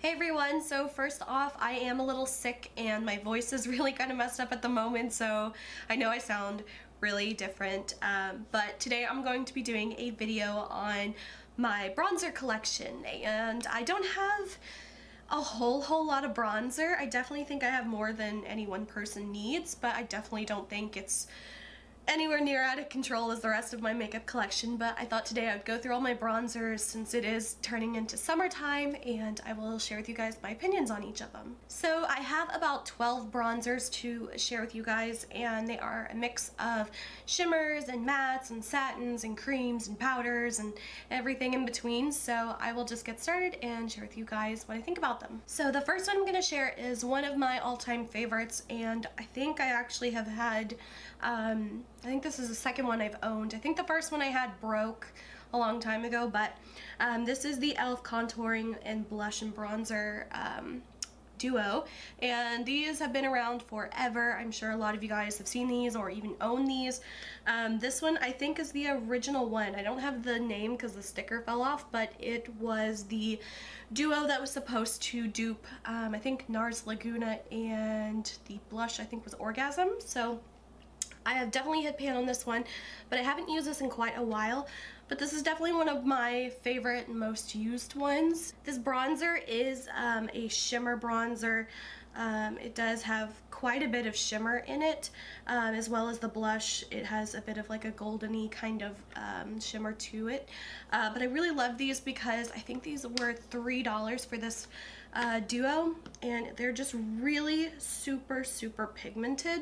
Hey everyone, so first off, I am a little sick and my voice is really kind of messed up at the moment, so I know I sound really different, but today I'm going to be doing a video on my bronzer collection, and I don't have a whole lot of bronzer. I definitely think I have more than any one person needs, but I definitely don't think it's anywhere near out of control as the rest of my makeup collection. But I thought today I would go through all my bronzers since it is turning into summertime, and I will share with you guys my opinions on each of them. So I have about 12 bronzers to share with you guys, and they are a mix of shimmers and mattes and satins and creams and powders and everything in between. So I will just get started and share with you guys what I think about them. So the first one I'm going to share is one of my all-time favorites, and I think I actually have had I think this is the second one I've owned. I think the first one I had broke a long time ago, but this is the e.l.f. contouring and blush and bronzer duo, and these have been around forever. I'm sure a lot of you guys have seen these or even own these. This one I think is the original one. I don't have the name because the sticker fell off, but it was the duo that was supposed to dupe I think NARS Laguna, and the blush I think was Orgasm. So I have definitely hit pan on this one, but I haven't used this in quite a while. But this is definitely one of my favorite and most used ones. This bronzer is a shimmer bronzer. It does have quite a bit of shimmer in it, as well as the blush. It has a bit of like a goldeny kind of shimmer to it. But I really love these because I think these were $3 for this duo, and they're just really super pigmented.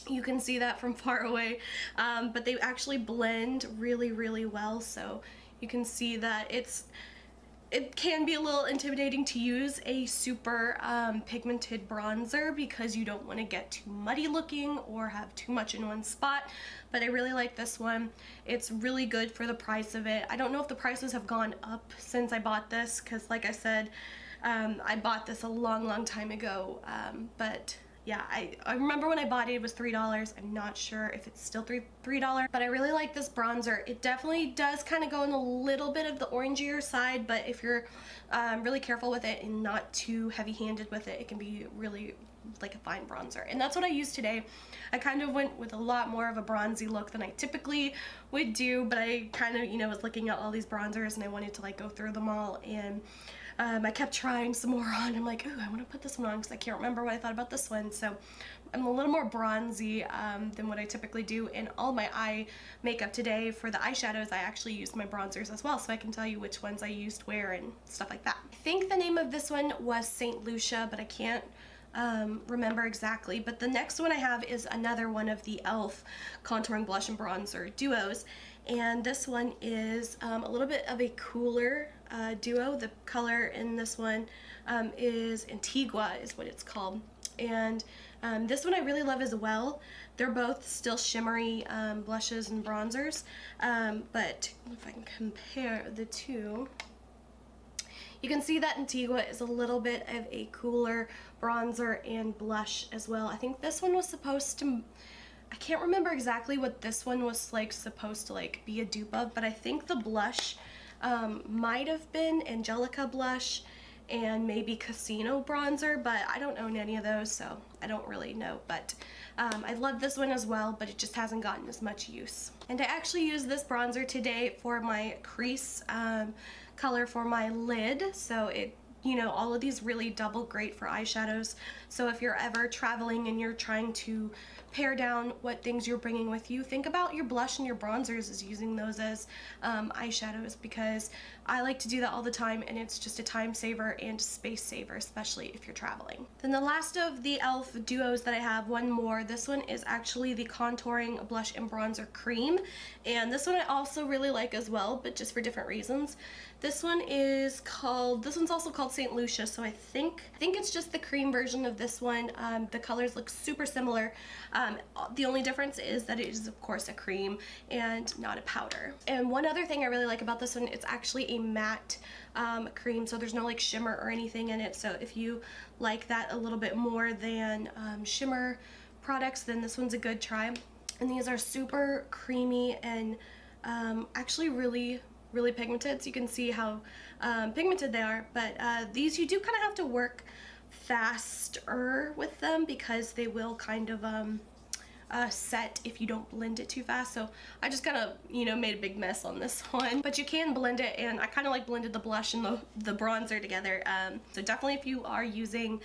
You can see that from far away, but they actually blend really well, so you can see that it can be a little intimidating to use a super pigmented bronzer because you don't want to get too muddy looking or have too much in one spot. But I really like this one. It's really good for the price of it. I don't know if the prices have gone up since I bought this, because like I said, I bought this a long time ago, but yeah, I remember when I bought it, it was $3. I'm not sure if it's still $3, but I really like this bronzer. It definitely does kind of go in a little bit of the orangier side, but if you're really careful with it and not too heavy-handed with it, it can be really like a fine bronzer. And that's what I used today. I kind of went with a lot more of a bronzy look than I typically would do, but I kind of, you know, was looking at all these bronzers and I wanted to like go through them all, and I kept trying some more on. I'm like, ooh, I want to put this one on because I can't remember what I thought about this one. So I'm a little more bronzy than what I typically do in all my eye makeup today. For the eyeshadows, I actually used my bronzers as well, so I can tell you which ones I used where and stuff like that. I think the name of this one was St. Lucia, but I can't remember exactly. But the next one I have is another one of the e.l.f. contouring blush and bronzer duos, and this one is a little bit of a cooler duo. The color in this one is Antigua is what it's called, and this one I really love as well. They're both still shimmery blushes and bronzers, but if I can compare the two, you can see that Antigua is a little bit of a cooler bronzer and blush as well. I think this one was supposed to, I can't remember exactly what this one was like supposed to like be a dupe of, but I think the blush might have been Angelica blush and maybe Casino bronzer, but I don't own any of those, so I don't really know. But I love this one as well, but it just hasn't gotten as much use. And I actually used this bronzer today for my crease color for my lid, so it, you know, all of these really double great for eyeshadows. So if you're ever traveling and you're trying to pare down what things you're bringing with you, think about your blush and your bronzers as using those as eyeshadows, because I like to do that all the time, and it's just a time saver and space saver, especially if you're traveling. Then the last of the e.l.f. duos that I have, one more. This one is actually the contouring blush and bronzer cream, and this one I also really like as well, but just for different reasons. This one is called, this one's also called St. Lucia, so I think it's just the cream version of this one. The colors look super similar. The only difference is that it is of course a cream and not a powder. And one other thing I really like about this one, it's actually a matte cream, so there's no like shimmer or anything in it. So if you like that a little bit more than shimmer products, then this one's a good try. And these are super creamy and actually really really pigmented, so you can see how pigmented they are. But these, you do kind of have to work faster with them because they will kind of set if you don't blend it too fast. So I just kind of, you know, made a big mess on this one, but you can blend it, and I kind of like blended the blush and the bronzer together. So definitely if you are using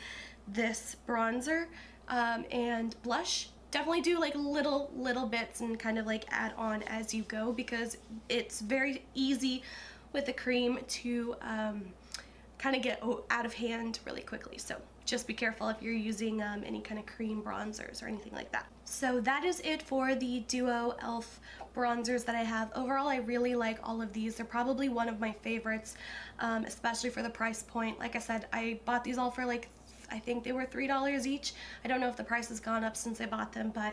this bronzer and blush, definitely do like little bits and kind of like add on as you go, because it's very easy with the cream to kind of get out of hand really quickly. So just be careful if you're using any kind of cream bronzers or anything like that. So that is it for the duo e.l.f. bronzers that I have. Overall, I really like all of these. They're probably one of my favorites, especially for the price point. Like I said, I bought these all for like, I think they were $3 each. I don't know if the price has gone up since I bought them, but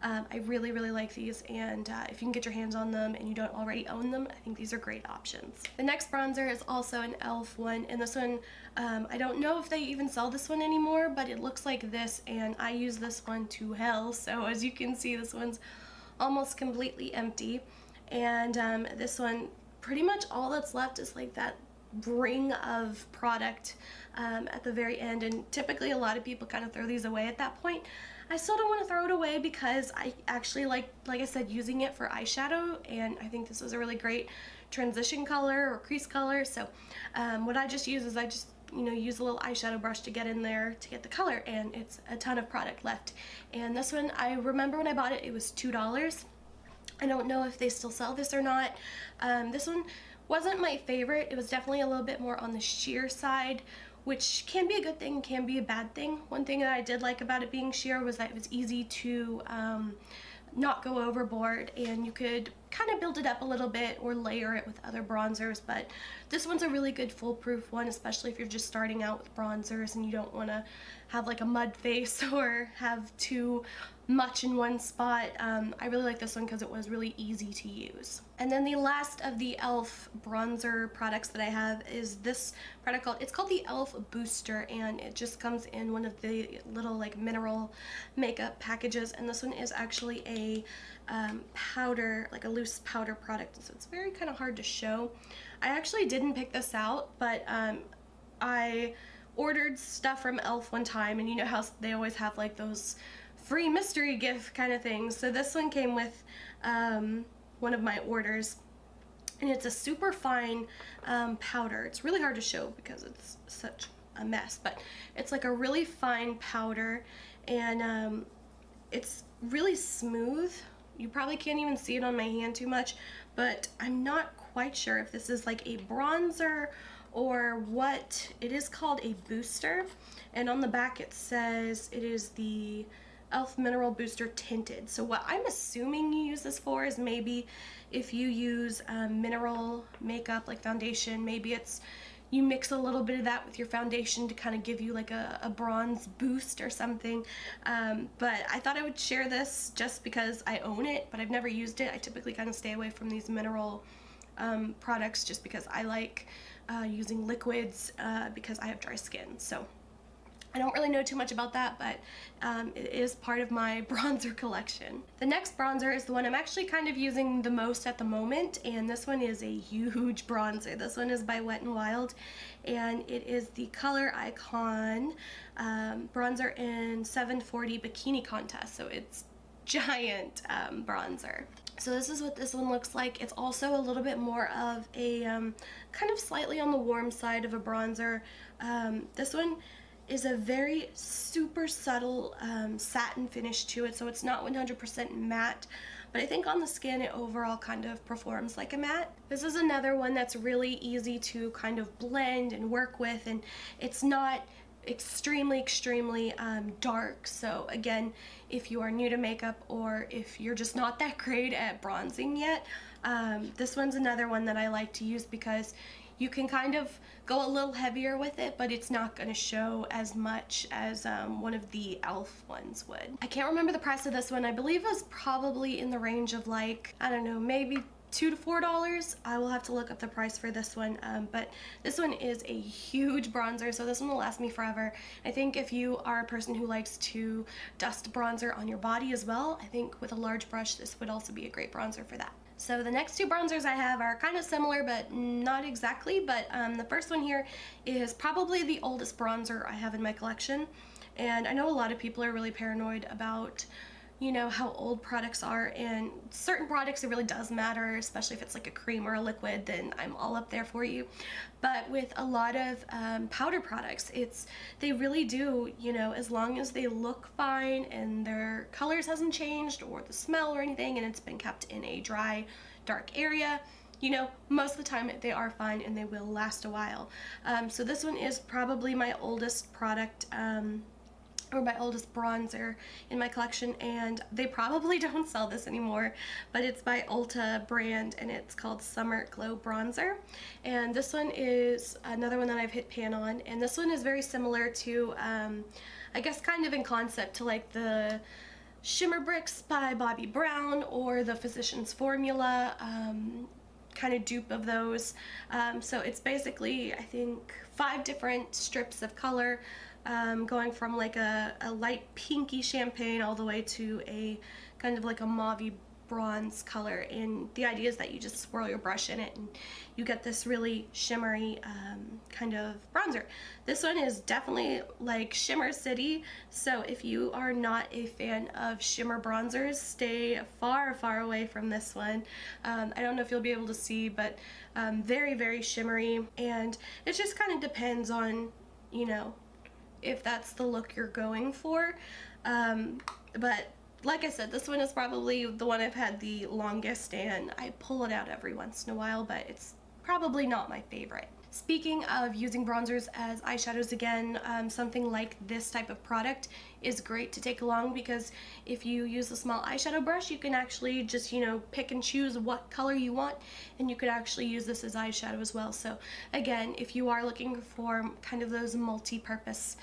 I really like these, and if you can get your hands on them and you don't already own them, I think these are great options. The next bronzer is also an e.l.f. one, and this one, I don't know if they even sell this one anymore, but it looks like this, and I use this one to hell. So as you can see, this one's almost completely empty, and this one, pretty much all that's left is like that ring of product at the very end, and typically a lot of people kind of throw these away at that point. I still don't want to throw it away because I actually like I said, using it for eyeshadow, and I think this is a really great transition color or crease color. So what I just use is I just, you know, use a little eyeshadow brush to get in there to get the color, and it's a ton of product left. And this one, I remember when I bought it, it was $2. I don't know if they still sell this or not. This one wasn't my favorite. It was definitely a little bit more on the sheer side, which can be a good thing, can be a bad thing. One thing that I did like about it being sheer was that it was easy to not go overboard, and you could kind of build it up a little bit or layer it with other bronzers. But this one's a really good foolproof one, especially if you're just starting out with bronzers and you don't want to have like a mud face or have too much in one spot. I really like this one because it was really easy to use. And then the last of the e.l.f. bronzer products that I have is this product it's called the e.l.f. Booster, and it just comes in one of the little like mineral makeup packages, and this one is actually a powder, like a loose powder product, so it's very kind of hard to show. I actually didn't pick this out, but I ordered stuff from e.l.f. one time, and you know how they always have like those free mystery gift kind of things. So this one came with one of my orders, and it's a super fine powder. It's really hard to show because it's such a mess, but it's like a really fine powder, and it's really smooth. You probably can't even see it on my hand too much, but I'm not quite sure if this is like a bronzer or what. It is called a booster, and on the back it says it is the e.l.f. Mineral Booster Tinted. So what I'm assuming you use this for is maybe if you use mineral makeup like foundation, maybe it's you mix a little bit of that with your foundation to kind of give you like a bronze boost or something. But I thought I would share this just because I own it, but I've never used it. I typically kind of stay away from these mineral products just because I like using liquids because I have dry skin. So I don't really know too much about that, but it is part of my bronzer collection. The next bronzer is the one I'm actually kind of using the most at the moment, and this one is a huge bronzer. This one is by Wet n Wild, and it is the Color Icon bronzer in 740 Bikini Contest, so it's giant bronzer. So this is what this one looks like. It's also a little bit more of a kind of slightly on the warm side of a bronzer. This one is a very super subtle satin finish to it, so it's not 100% matte, but I think on the skin it overall kind of performs like a matte. This is another one that's really easy to kind of blend and work with, and it's not extremely dark. So again, if you are new to makeup or if you're just not that great at bronzing yet, this one's another one that I like to use because you can kind of go a little heavier with it, but it's not going to show as much as one of the e.l.f. ones would. I can't remember the price of this one. I believe it was probably in the range of like, I don't know, maybe $2 to $4. I will have to look up the price for this one, but this one is a huge bronzer, so this one will last me forever. I think if you are a person who likes to dust bronzer on your body as well, I think with a large brush this would also be a great bronzer for that. So the next two bronzers I have are kind of similar, but not exactly. But the first one here is probably the oldest bronzer I have in my collection. And I know a lot of people are really paranoid about, you know, how old products are, and certain products it really does matter, especially if it's like a cream or a liquid, then I'm all up there for you. But with a lot of powder products, they really do, you know, as long as they look fine and their colors hasn't changed or the smell or anything, and it's been kept in a dry, dark area, you know, most of the time they are fine and they will last a while. So this one is probably my oldest product, or my oldest bronzer in my collection, and they probably don't sell this anymore, but it's by Ulta brand and it's called Summer Glow Bronzer. And this one is another one that I've hit pan on, and this one is very similar to I guess kind of in concept to like the Shimmer Bricks by Bobbi Brown or the Physicians Formula kind of dupe of those. So it's basically, I think, 5 different strips of color, going from like a light pinky champagne all the way to a kind of like a mauvey bronze color. And the idea is that you just swirl your brush in it and you get this really shimmery kind of bronzer. This one is definitely like Shimmer City, so if you are not a fan of shimmer bronzers, stay far, far away from this one. I don't know if you'll be able to see, but very, very shimmery, and it just kind of depends on, you know, if that's the look you're going for. But like I said, this one is probably the one I've had the longest, and I pull it out every once in a while, but it's probably not my favorite. Speaking of using bronzers as eyeshadows again, something like this type of product is great to take along, because if you use a small eyeshadow brush, you can actually just, you know, pick and choose what color you want, and you could actually use this as eyeshadow as well. So again, if you are looking for kind of those multi-purpose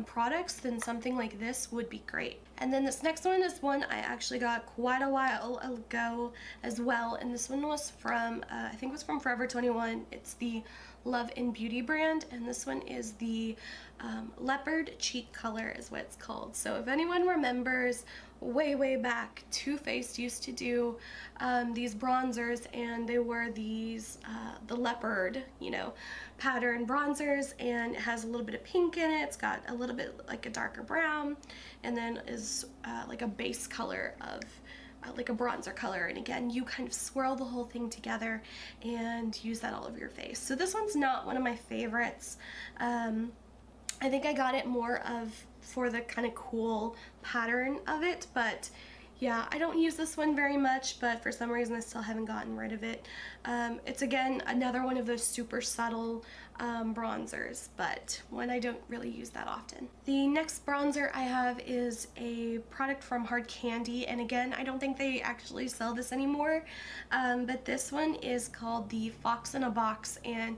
products, then something like this would be great. And then this next one is one I actually got quite a while ago as well, and this one was from, I think it was from Forever 21. It's the Love and Beauty brand, and this one is the Leopard Cheek Color is what it's called. So if anyone remembers, way back, Too Faced used to do these bronzers, and they were these the leopard, you know, pattern bronzers, and it has a little bit of pink in it. It's got a little bit like a darker brown, and then is like a base color of like a bronzer color, and again, you kind of swirl the whole thing together and use that all over your face. So this one's not one of my favorites. I think I got it more of for the kind of cool pattern of it, but yeah, I don't use this one very much, but for some reason I still haven't gotten rid of it. It's again another one of those super subtle bronzers, but one I don't really use that often. The next bronzer I have is a product from Hard Candy, and again, I don't think they actually sell this anymore, but this one is called the Fox in a Box, and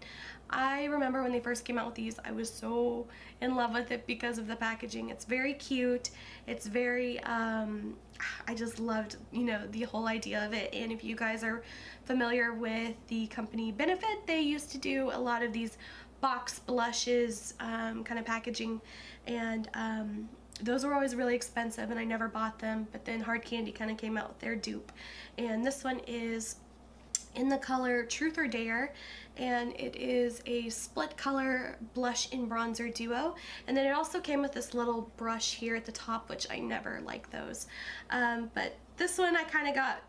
I remember when they first came out with these, I was so in love with it because of the packaging. It's very cute. It's very, I just loved, you know, the whole idea of it. And if you guys are familiar with the company Benefit, they used to do a lot of these box blushes kind of packaging, and those were always really expensive and I never bought them, but then Hard Candy kind of came out with their dupe. And this one is in the color Truth or Dare, and it is a split color blush and bronzer duo. And then it also came with this little brush here at the top, which I never like those, but this one I kind of got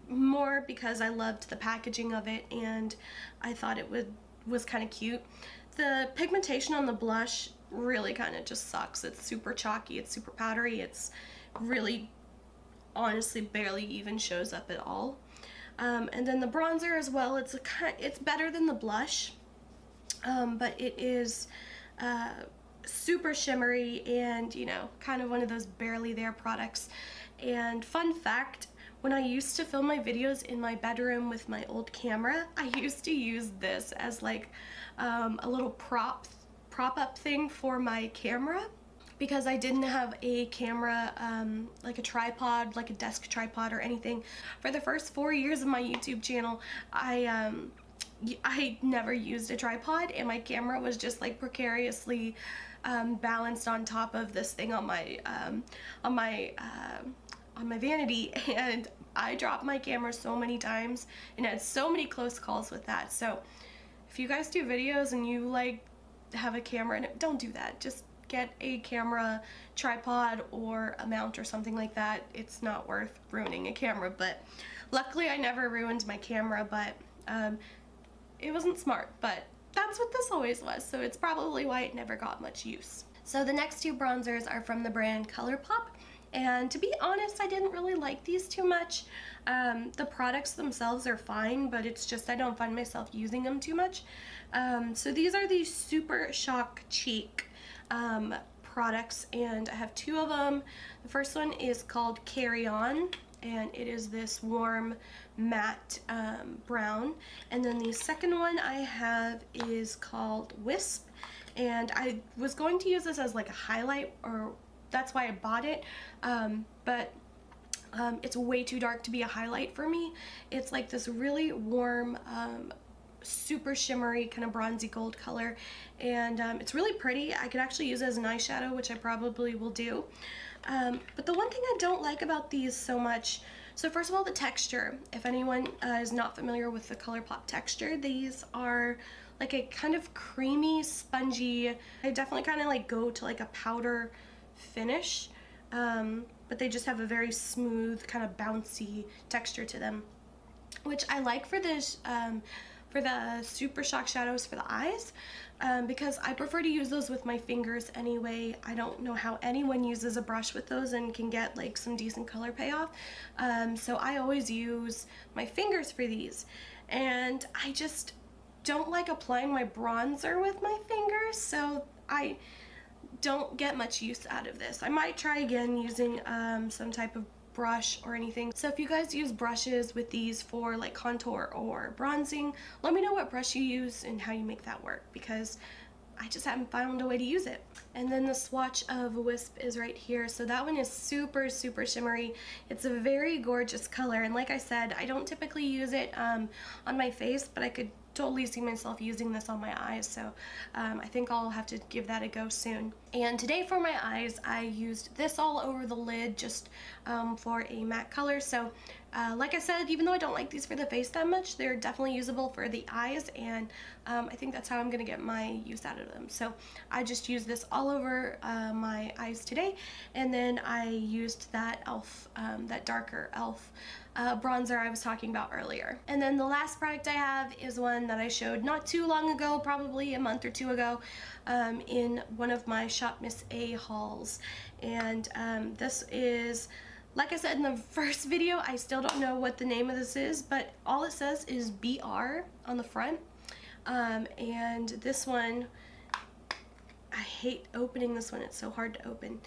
more because I loved the packaging of it and I thought it was kind of cute. The pigmentation on the blush really kind of just sucks. It's super chalky, it's super powdery, it's really honestly barely even shows up at all. And then the bronzer as well, it's better than the blush, but it is super shimmery and, you know, kind of one of those barely there products. And fun fact, when I used to film my videos in my bedroom with my old camera, I used to use this as like a little prop up thing for my camera, because I didn't have a camera, like a tripod, like a desk tripod or anything. For the first 4 years of my YouTube channel, I never used a tripod, and my camera was just like precariously balanced on top of this thing on my vanity, and I dropped my camera so many times and had so many close calls with that. So if you guys do videos and you like have a camera, and don't do that. Just get a camera tripod or a mount or something like that. It's not worth ruining a camera, but luckily I never ruined my camera, but it wasn't smart, but that's what this always was, so it's probably why it never got much use. So the next two bronzers are from the brand ColourPop, and to be honest, I didn't really like these too much. The products themselves are fine, but it's just I don't find myself using them too much. So these are the Super Shock Cheek products, and I have two of them. The first one is called Carry On, and it is this warm matte brown, and then the second one I have is called Wisp, and I was going to use this as like a highlight, or that's why I bought it, but it's way too dark to be a highlight for me. It's like this really warm super shimmery kind of bronzy gold color, and it's really pretty. I could actually use it as an eyeshadow, which I probably will do. But the one thing I don't like about these so much, so first of all, the texture. If anyone is not familiar with the ColourPop texture, these are like a kind of creamy, spongy, they definitely kind of like go to like a powder finish, but they just have a very smooth, kind of bouncy texture to them, which I like for this, for the Super Shock shadows for the eyes, because I prefer to use those with my fingers anyway. I don't know how anyone uses a brush with those and can get like some decent color payoff, so I always use my fingers for these, and I just don't like applying my bronzer with my fingers, so I don't get much use out of this. I might try again using some type of brush or anything. So if you guys use brushes with these for like contour or bronzing, let me know what brush you use and how you make that work, because I just haven't found a way to use it. And then the swatch of Wisp is right here. So that one is super, super shimmery. It's a very gorgeous color, and like I said, I don't typically use it on my face, but I could totally see myself using this on my eyes, so I think I'll have to give that a go soon. And today for my eyes, I used this all over the lid just for a matte color. So like I said, even though I don't like these for the face that much, they're definitely usable for the eyes, and I think that's how I'm gonna get my use out of them. So I just used this all over my eyes today, and then I used that e.l.f, that darker e.l.f bronzer I was talking about earlier. And then the last product I have is one that I showed not too long ago, probably a month or two ago, in one of my Shop Miss A hauls. And this is, like I said in the first video, I still don't know what the name of this is, but all it says is BR on the front. And this one, I hate opening this one, it's so hard to open.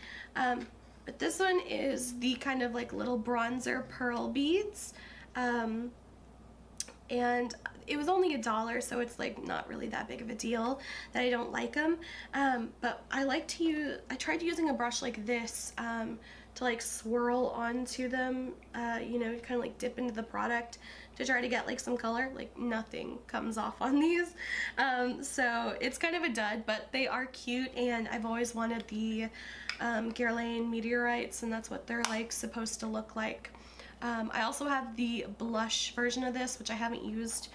But this one is the kind of like little bronzer pearl beads, and it was only $1, so it's like not really that big of a deal that I don't like them. But I tried using a brush like this to like swirl onto them, you know, kind of like dip into the product to try to get like some color. Like nothing comes off on these, so it's kind of a dud, but they are cute, and I've always wanted the Guerlain meteorites, and that's what they're like supposed to look like. I also have the blush version of this, which I haven't used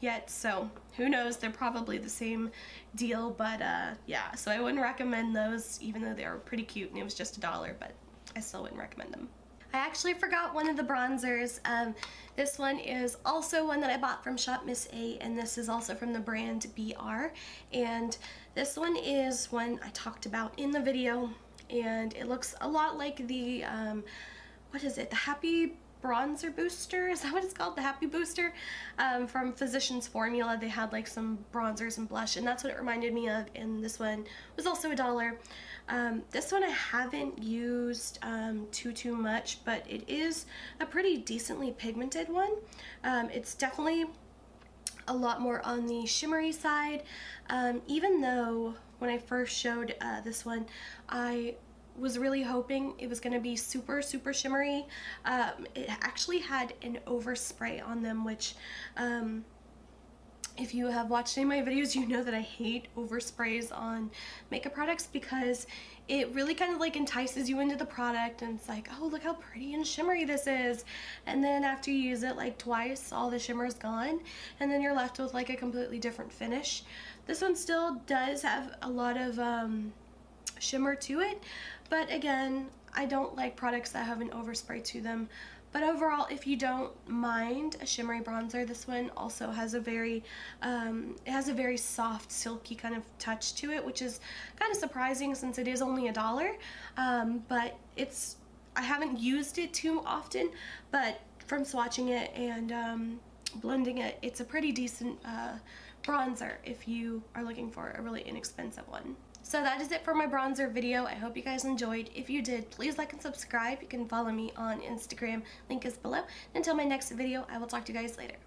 yet, so who knows, they're probably the same deal, but yeah, so I wouldn't recommend those, even though they were pretty cute and it was just $1, but I still wouldn't recommend them. I actually forgot one of the bronzers. This one is also one that I bought from Shop Miss A, and this is also from the brand BR, and this one is one I talked about in the video, and it looks a lot like the what is it, the Happy Bronzer Booster, is that what it's called? The Happy Booster from Physicians Formula. They had like some bronzers and blush, and that's what it reminded me of, and this one was also $1. This one I haven't used too much, but it is a pretty decently pigmented one. It's definitely a lot more on the shimmery side, even though when I first showed this one, I was really hoping it was going to be super shimmery. It actually had an overspray on them, which If you have watched any of my videos, you know that I hate oversprays on makeup products because it really kind of like entices you into the product and it's like, oh, look how pretty and shimmery this is. And then after you use it like twice, all the shimmer is gone and then you're left with like a completely different finish. This one still does have a lot of shimmer to it, but again, I don't like products that have an overspray to them. But overall, if you don't mind a shimmery bronzer, this one also has a very, it has a very soft, silky kind of touch to it, which is kind of surprising since it is only $1. But I haven't used it too often, but from swatching it and blending it, it's a pretty decent bronzer if you are looking for a really inexpensive one. So that is it for my bronzer video. I hope you guys enjoyed. If you did, please like and subscribe. You can follow me on Instagram. Link is below. Until my next video, I will talk to you guys later.